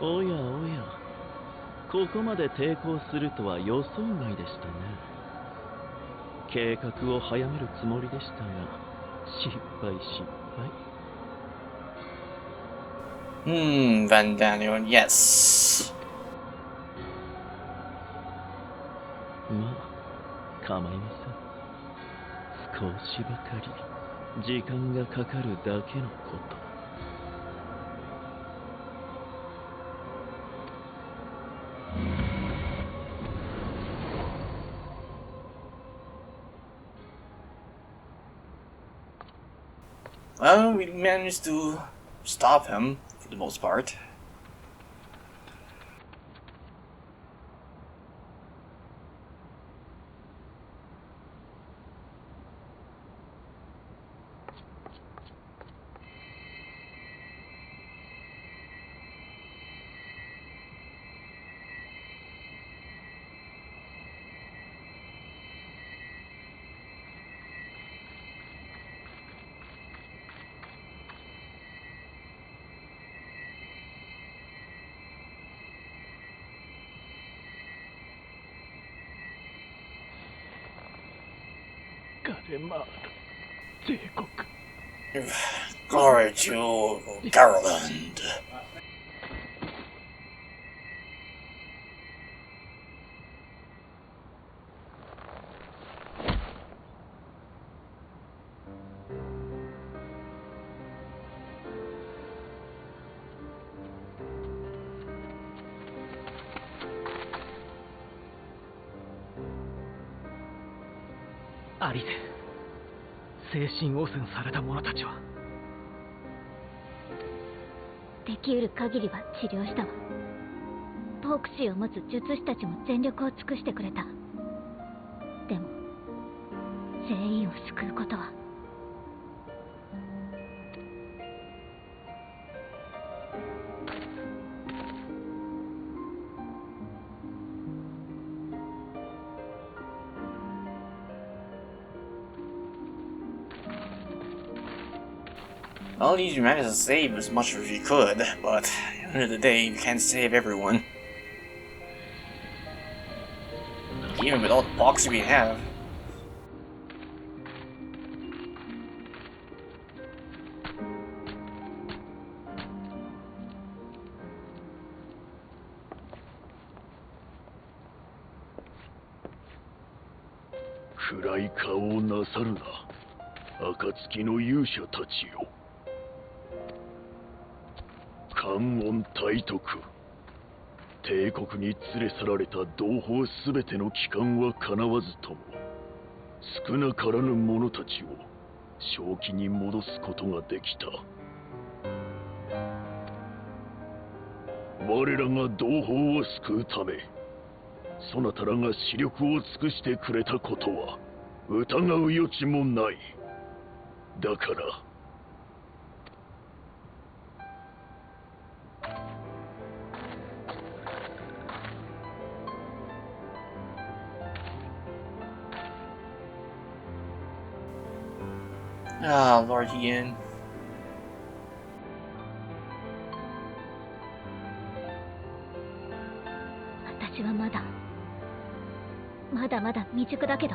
おやおや、ここまで抵抗するとは予想外でしたね。計画を早めるつもりでしたが、失敗。Van Daniel, yes. まあ、構いません。少しばかり時間がかかるだけのこと。Well, we managed to stop him for the most part. ガレマード帝国。Glory to Garland. アリゼ、精神汚染された者たちはできうる限りは治療したわ。ポークシーを持つ術師たちも全力を尽くしてくれた。でも全員を救うことはWell, you managed to save as much as you could, but at the end of the day, you can't save everyone. Even with all the boxes we have. 暗い顔をなさるな、暁の勇者たちよ。観音体徳、帝国に連れ去られた同胞すべての帰還は叶わずとも、少なからぬ者たちを正気に戻すことができた。我らが同胞を救うため、そなたらが視力を尽くしてくれたことは疑う余地もない。だからAh, Lord Ian. 私はまだ未熟だけど、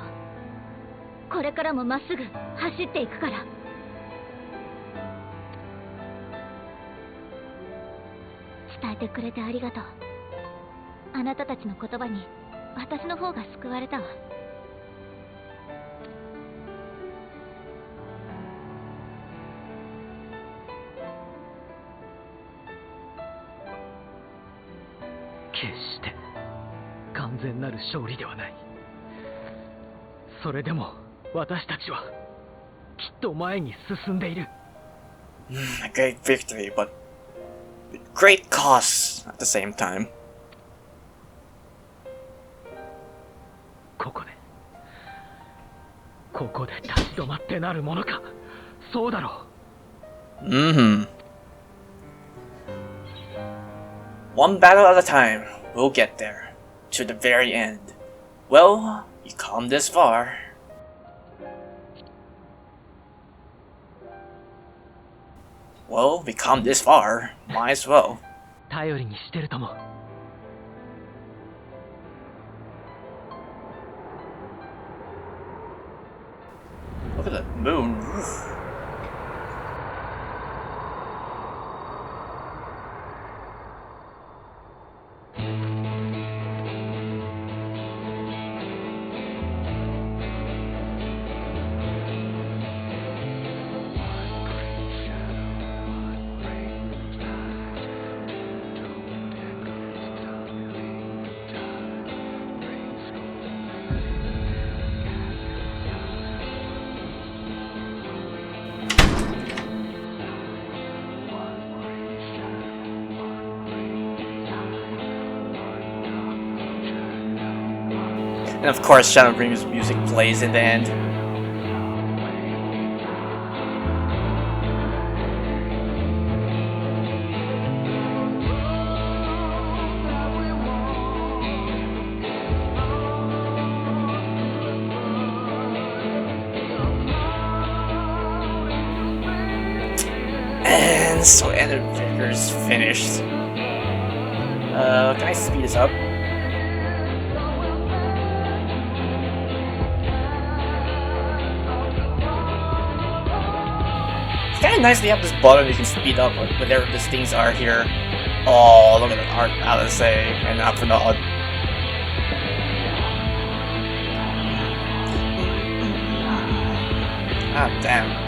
これからもまっすぐ走っていくから。伝えてくれてありがとう。あなたたちの言葉に私の方が救われたわ。決して完全なる勝利ではない。それでも私たちはきっと前に進んでいる。A great victory, but with great costs at the same time. ここで立ち止まってなるものか。そうだろう。One battle at a time. We'll get there. To the very end. Well, you come this far. Well, we come this far. Might as well. 頼りにしてるとも。Look at the moon. And of course, Shadowbringers music plays in the end. And so Shadowbringers finished. Can I speed this up? It's kind of nice they have this button you can speed up whatever these things are here. Oh, look at the art, Alice, and up for the HUD. Ah, damn.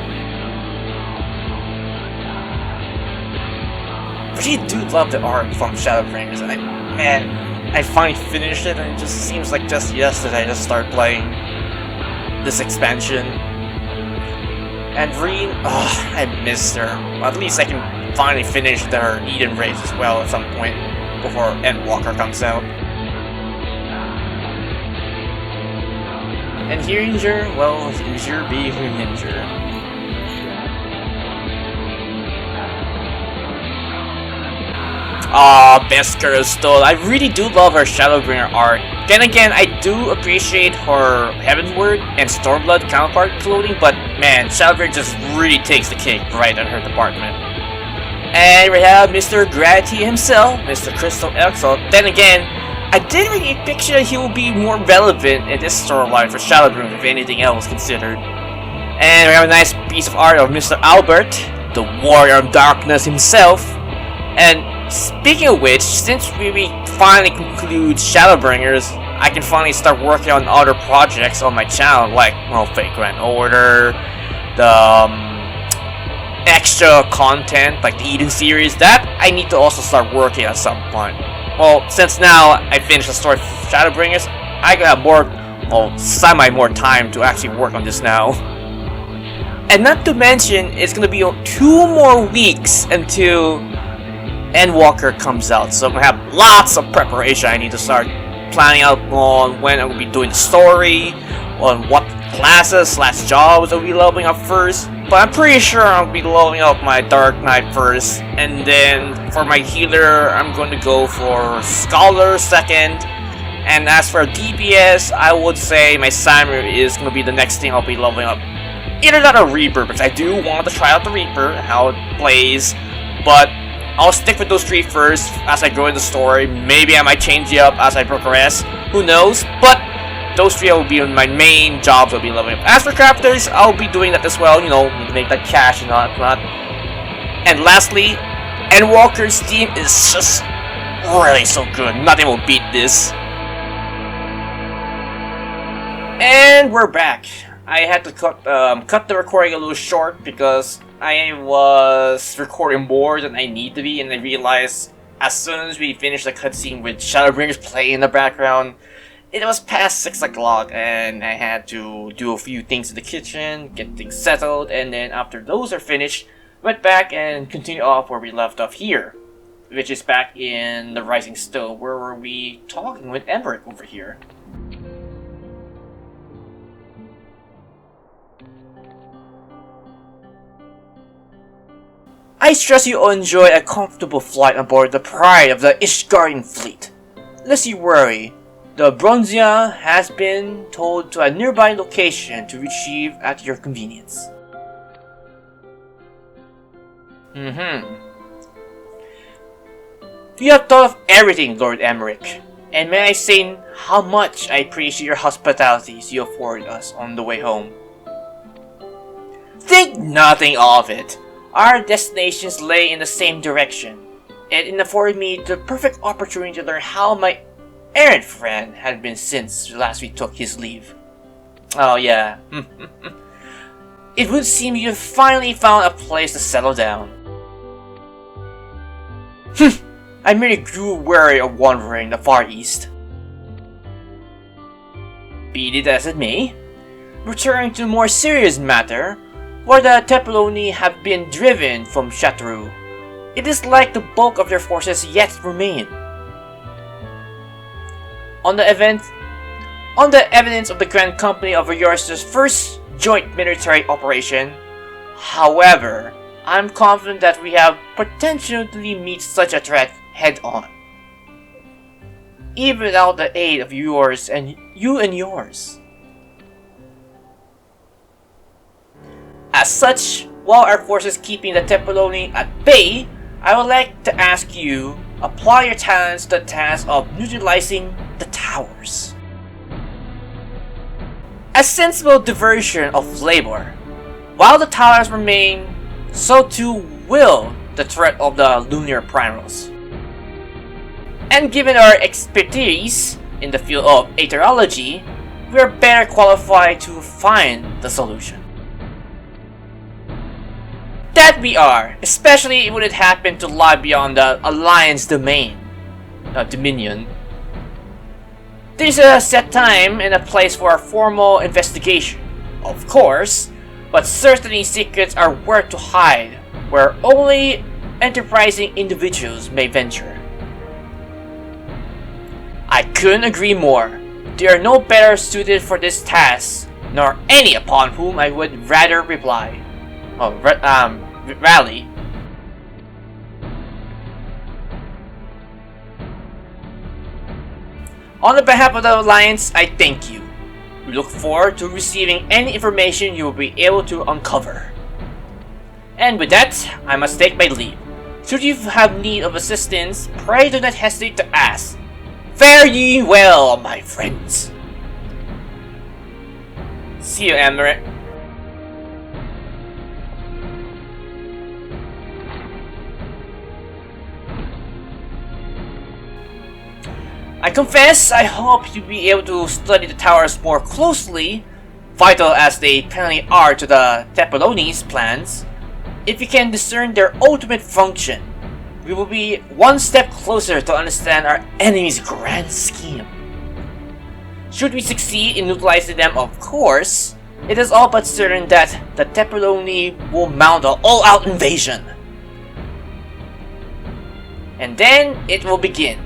But you do love the art from Shadowbringers. Man, I finally finished it, and it just seems like just yesterday I just started playing this expansion. And Reen, oh, I missed her. Well, at least I can finally finish her Eden race as well at some point before Endwalker comes out. And Heringer, well, Heringer being Heringer. Aw, Beskar stole. I really do love her Shadowbringer art. Then again, I do appreciate her Heavenward and Stormblood counterpart clothing, but man, Shadowbringer just really takes the cake right in her department. And we have Mr. Gravity himself, Mr. Crystal Exalt. Then again, I didn't really picture he will be more relevant in this storyline for Shadowbringer if anything else considered. And we have a nice piece of art of Mr. Albert, the Warrior of Darkness himself. And speaking of which, since we finally conclude Shadowbringers, I can finally start working on other projects on my channel, like, well, Fate Grand Order, the extra content, like the Eden series. That I need to also start working at some point. Well, since now I finished the story of Shadowbringers, I got more, well, semi more time to actually work on this now. And not to mention, it's gonna be 2 more weeks until Endwalker comes out, so I'm gonna have lots of preparation. I need to start planning out on when I'm gonna be doing the story, on what classes / jobs I'll be leveling up first. But I'm pretty sure I'll be leveling up my Dark Knight first, and then for my healer, I'm going to go for Scholar second. And as for DPS, I would say my Samurai is going to be the next thing I'll be leveling up. Either that or Reaper, because I do want to try out the Reaper, how it plays, but I'll stick with those 3 first as I go in the story. Maybe I might change it up as I progress, who knows, but those 3 will be my main jobs I'll be leveling up. As for crafters, I'll be doing that as well, you know, make that cash and whatnot. And lastly, Endwalker's team is just really so good. Nothing will beat this. And we're back. I had to cut the recording a little short because I was recording more than I need to be, and I realized as soon as we finished the cutscene with Shadowbringers playing in the background, it was past 6 o'clock, and I had to do a few things in the kitchen, get things settled, and then after those are finished, went back and continued off where we left off here, which is back in the Rising Still, where were we talking with Emmerich over here. I trust you will enjoy a comfortable flight aboard the pride of the Ishgarian fleet. Lest you worry, the Bronzia has been towed to a nearby location to retrieve at your convenience. You have thought of everything, Lord Emmerich, and may I say how much I appreciate your hospitalities you afforded us on the way home. Think nothing of it. Our destinations lay in the same direction, and it afforded me the perfect opportunity to learn how my errant friend had been since last we took his leave. Oh yeah. It would seem you have finally found a place to settle down. I merely grew weary of wandering the Far East. Be it as it may, returning to a more serious matter, where the Tepeloni have been driven from Chateau, it is like the bulk of their forces yet remain. On the evidence of the Grand Company of yours' first joint military operation, however, I'm confident that we have potentially meet such a threat head-on, even without the aid of yours and yours. As such, while our forces keeping the Tepeloni at bay, I would like to ask you apply your talents to the task of neutralizing the towers. A sensible diversion of labor. While the towers remain, so too will the threat of the lunar primals. And given our expertise in the field of aetherology, we are better qualified to find the solution. That we are, especially when it happened to lie beyond the Alliance dominion. There's a set time and a place for a formal investigation, of course, but certainly secrets are worth to hide where only enterprising individuals may venture. I couldn't agree more. They are no better suited for this task, nor any upon whom I would rather rely. Rally. On the behalf of the Alliance, I thank you. We look forward to receiving any information you will be able to uncover. And with that, I must take my leave. Should you have need of assistance, pray do not hesitate to ask. Fare ye well, my friends. See you, Emmerich. I confess, I hope you'll be able to study the towers more closely, vital as they apparently are to the Tepeloni's plans. If you can discern their ultimate function, we will be one step closer to understand our enemy's grand scheme. Should we succeed in neutralizing them, of course, it is all but certain that the Tepeloni will mount an all-out invasion. And then it will begin.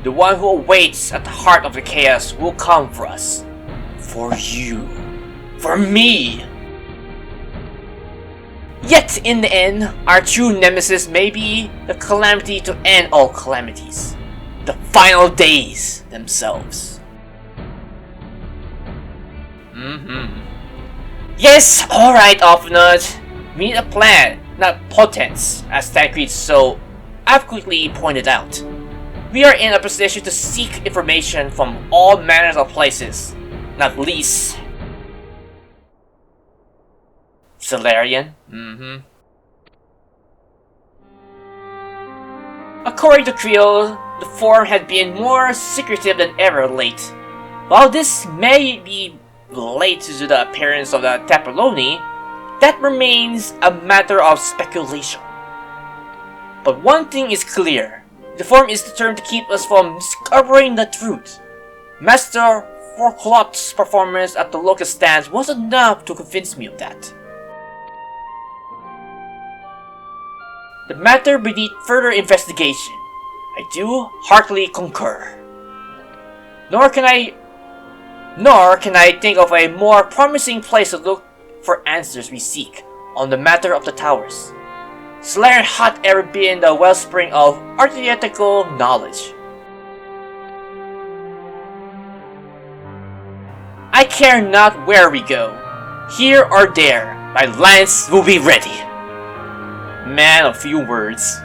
The one who awaits at the heart of the chaos will come for us. For you. For me. Yet in the end, our true nemesis may be the calamity to end all calamities. The final days themselves. Yes, alright, Offnut. We need a plan, not potence, as Tancred so adequately pointed out. We are in a position to seek information from all manners of places, not least Solarian. According to Creel, the form had been more secretive than ever late. While this may be related to the appearance of the Tepeloni, that remains a matter of speculation. But one thing is clear. The form is determined to keep us from discovering the truth. Master Forklot's performance at the locust stands was enough to convince me of that. The matter beneath further investigation. I do heartily concur. Nor can I think of a more promising place to look for answers we seek on the matter of the towers. Solarian had ever been the wellspring of arithmetical knowledge. I care not where we go, here or there, my lance will be ready. Man of few words.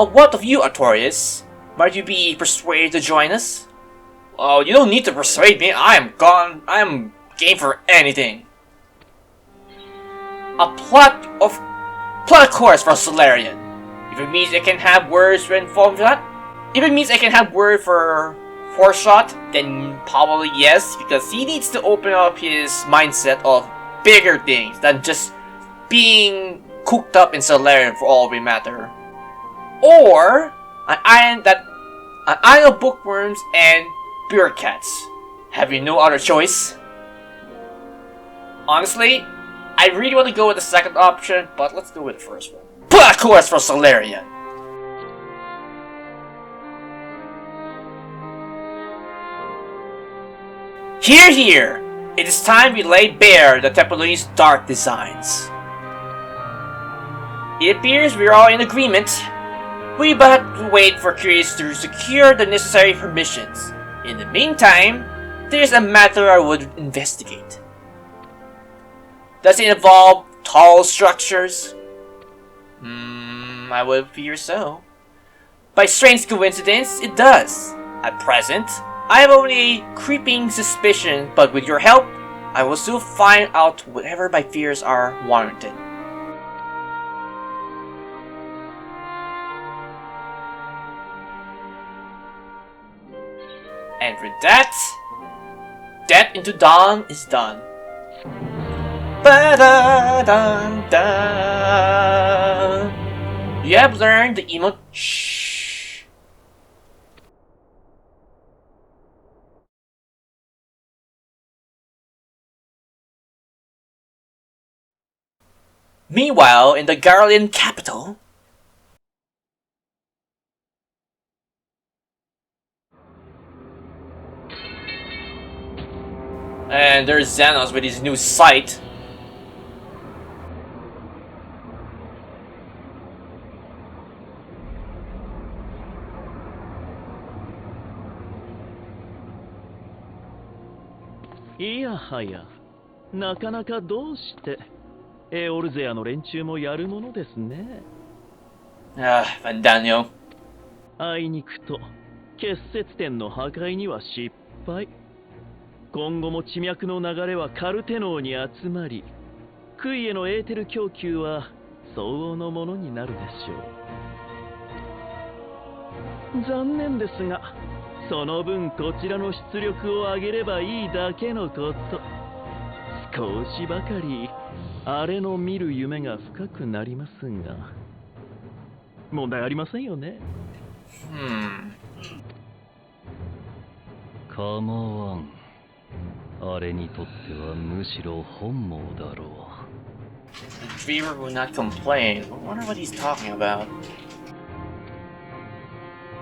What of you, Artorias? Might you be persuaded to join us? Oh, you don't need to persuade me. I am game for anything. A plot course for Solarian. If it means I can have words when informed that, if it means I can have word for Foreshot, then probably yes, because he needs to open up his mindset of bigger things than just being cooked up in Solarian for all we matter. Or an island of bookworms and bureaucrats. Having no other choice. Honestly, I really want to go with the second option, but let's go with the first one. Plot course for Solarian. Hear, hear! It is time we lay bare the Templar's dark designs. It appears we are all in agreement. We but have to wait for Curious to secure the necessary permissions. In the meantime, there's a matter I would investigate. Does it involve tall structures? I would fear so. By strange coincidence, it does. At present, I have only a creeping suspicion, but with your help, I will soon find out whatever my fears are warranted. And with that, Death into Dawn is done. Ba-da-dun-dun. You have learned the emote. Shh. Meanwhile, in the Garlean capital, and there's Zenos with his new sight.いやはや、なかなかどうしてエオルゼアの連中もやるものですね。Vandanio. あいにくと結節点の破壊には失敗。今後も地脈の流れはカルテノーに集まり、杭へのエーテル供給は相応のものになるでしょう。残念ですが、その分こちらの出力を上げればいいだけのこと。少しばかりあれの見る夢が深くなりますが、問題ありませんよね。構わん。あれにとってはむしろ本望だろう。The dreamer will not complain. I wonder what he's talking about.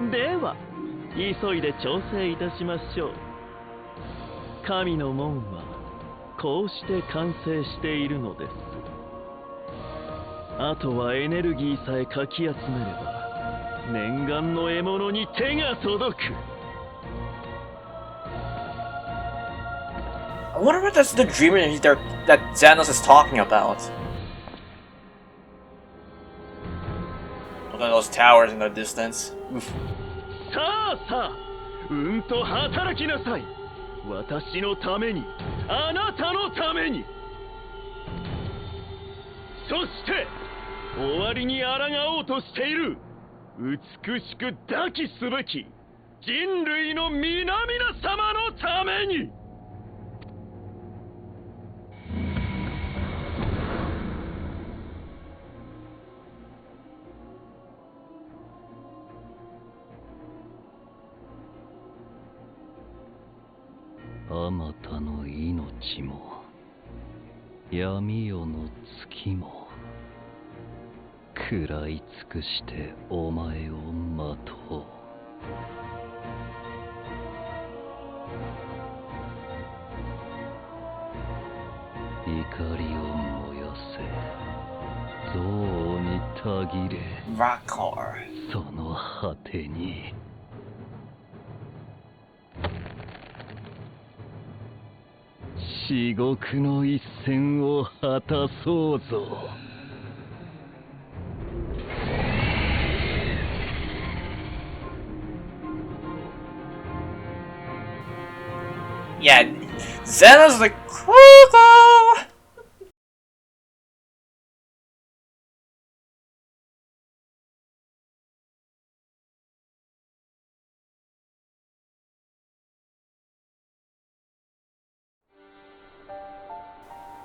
では、急いで調整いたしましょう。神の門はこうして完成しているのです。あとはエネルギーさえかき集めれば、念願の獲物に手が届く。I wonder what that's the dreamer that Zenos is talking about. Look at those towers in the distance. Oof. さあさあ、うんと働きなさい。私のために、あなたのために。そして終わりに抗おうとしている美しく抱きすべき人類の皆々様のために。あまたの命も闇夜の月も食らい尽くしてお前を待とう。怒りを燃やせ、憎悪にたぎれ、その果てに。至極の一戦を果たそうぞ。Yeah, Zenos the cuckoo!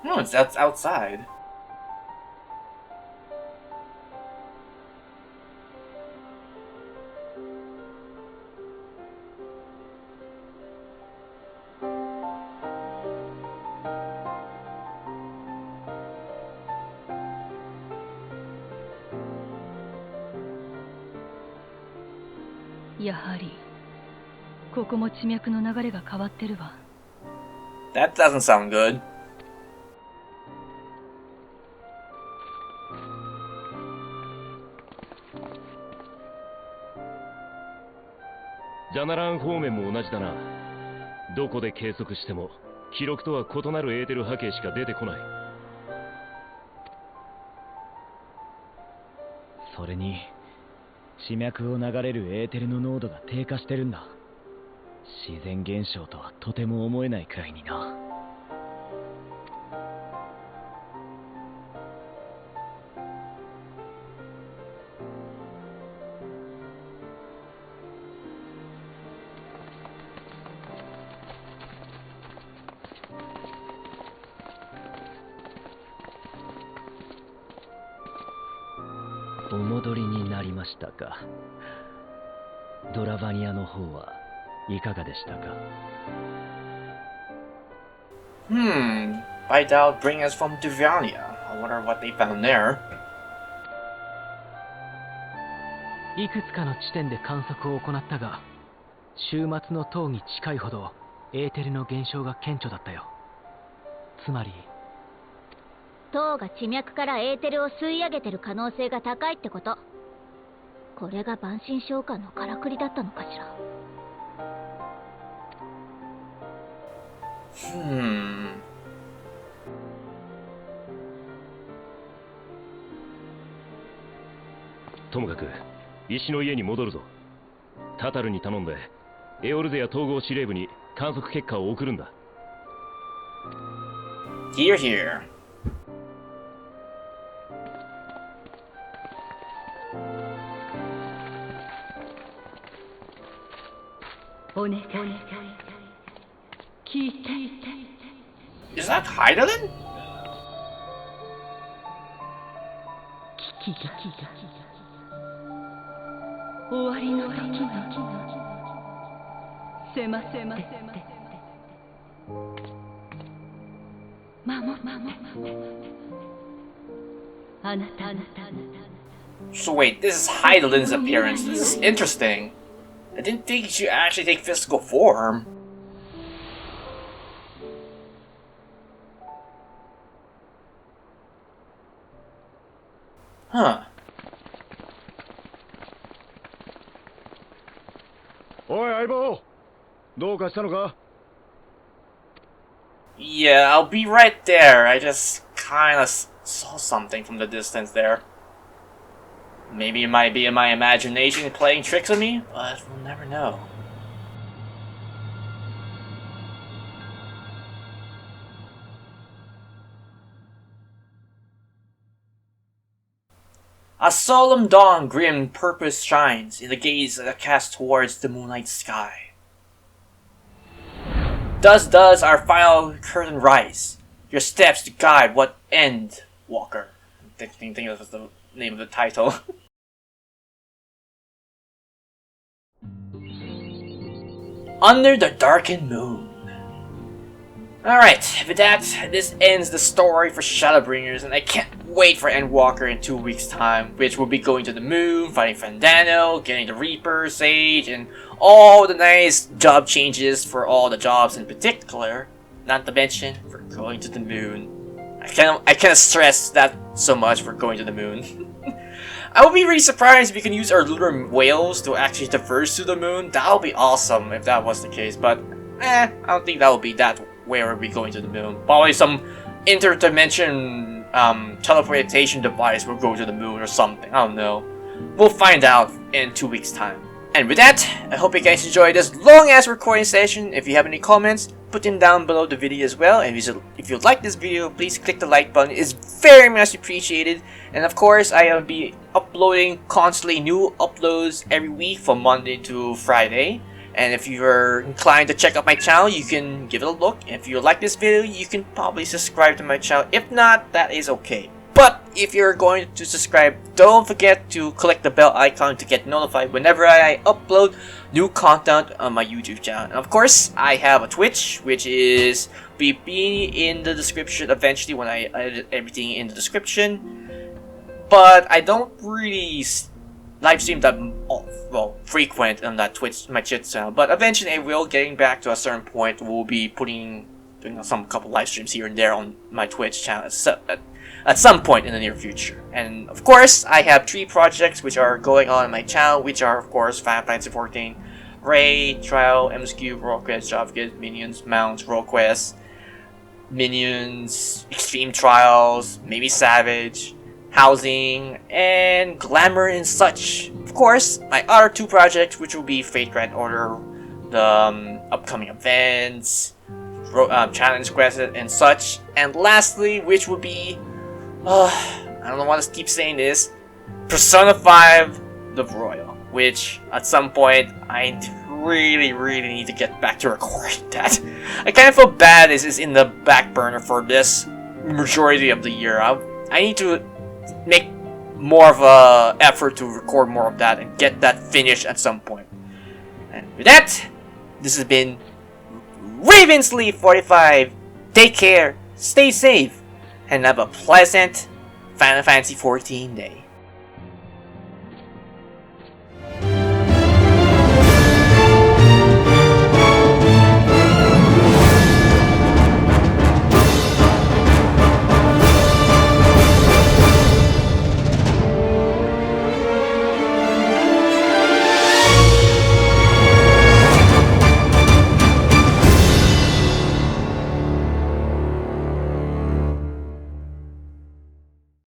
No, that's outside. That doesn't sound good. ジャナラン方面も同じだな。どこで計測しても記録とは異なるエーテル波形しか出てこない。それに地脈を流れるエーテルの濃度が低下してるんだ。自然現象とはとても思えないくらいにな。お戻りになりましたか。ドラバニアの方はいかがでしたか。Hydaelyn bring us from Duvania. I wonder what they found there. いくつかの地点で観測を行ったが、終末の塔に近いほどエーテルの減少が顕著だったよ。つまり塔が地脈からエーテルを吸い上げてる可能性が高いってこと。これが万神召喚のからくりだったのかしら。ともかく石の家に戻るぞ。タタルに頼んでエオルゼア統合司令部に観測結果を送るんだ。Here, here. お願い聞いて。 Is that Hydaelyn? 危機が終わりの時が迫って守あなた So wait, this is Hydaelyn's appearance. This is interesting. I didn't think she actually take physical form. Huh. おい相棒、どうかしたのか。 Yeah, I'll be right there. I just kinda saw something from the distance there. Maybe it might be in my imagination playing tricks on me, but we'll never know. A solemn dawn grim purpose shines in the gaze that cast towards the moonlight sky. Thus does our final curtain rise. Your steps to guide what end, Walker. I think that was the name of the title. Under the darkened moon. Alright, with that, this ends the story for Shadowbringers, and I can't wait for Endwalker in 2 weeks' time, which will be going to the moon, fighting Fandano, getting the Reaper, Sage, and all the nice job changes for all the jobs in particular. Not to mention, for going to the moon. I can't stress that so much for going to the moon. I would be really surprised if we can use our lunar whales to actually traverse to the moon. That would be awesome if that was the case, but I don't think that would be that where we'll be going to the moon. Probably some interdimension teleportation device will go to the moon or something. I don't know. We'll find out in 2 weeks' time. And with that, I hope you guys enjoyed this long-ass recording session. If you have any comments, put them down below the video as well. And if you like this video, please click the like button. It's very much appreciated. And of course, I will be uploading constantly new uploads every week from Monday to Friday. And if you're inclined to check out my channel, you can give it a look. If you like this video, you can probably subscribe to my channel. If not, that is okay. But if you're going to subscribe, don't forget to click the bell icon to get notified whenever I upload new content on my YouTube channel. And of course, I have a Twitch, which is be in the description eventually when I edit everything in the description. But I don't really live stream that frequent on that Twitch, my Twitch channel. But eventually, I will. Getting back to a certain point, we'll be doing some couple live streams here and there on my Twitch channel at some point in the near future. And of course, I have 3 projects which are going on my channel, which are of course Final Fantasy 14, Raid, Trial, MSQ, Roll Quest, Job Kit, Minions, Mounts, Roll Quest, Minions, Extreme Trials, maybe Savage, Housing, and Glamour and such. Of course, my other 2 projects, which will be Fate Grand Order, the upcoming events, challenge quests and such, and lastly, which would be I don't want to keep saying this, Persona 5 The Royal, which at some point I really need to get back to recording that. I kind of feel bad this is in the back burner for this majority of the year. I need to make more of a effort to record more of that and get that finished at some point. And with that, this has been Ravensleaf 45. Take care, stay safe, and have a pleasant Final Fantasy 14 day.